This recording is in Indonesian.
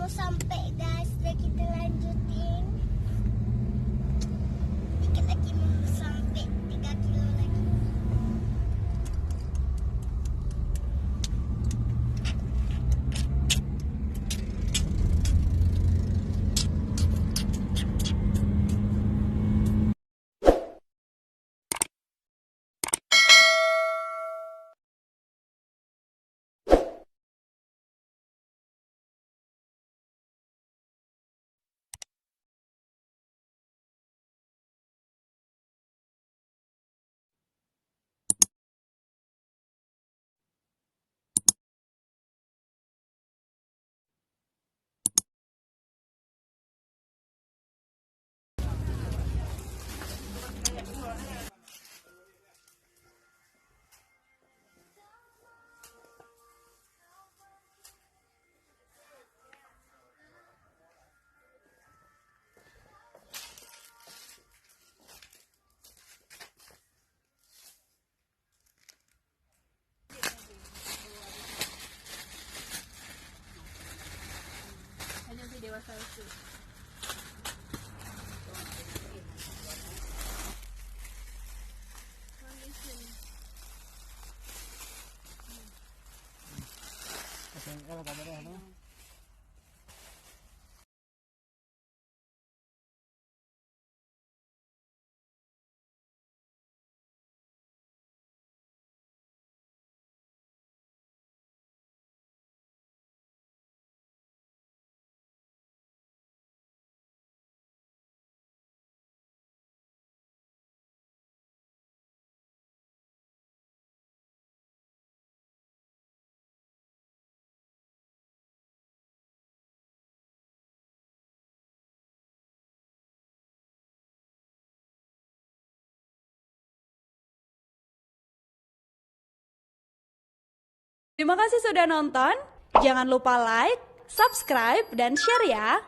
mau sampai guys, udah kita lanjutin. Dikit lagi mau sampai 3 kilo lagi. Dewasa itu. Terima kasih sudah nonton. Jangan lupa like, subscribe, dan share ya.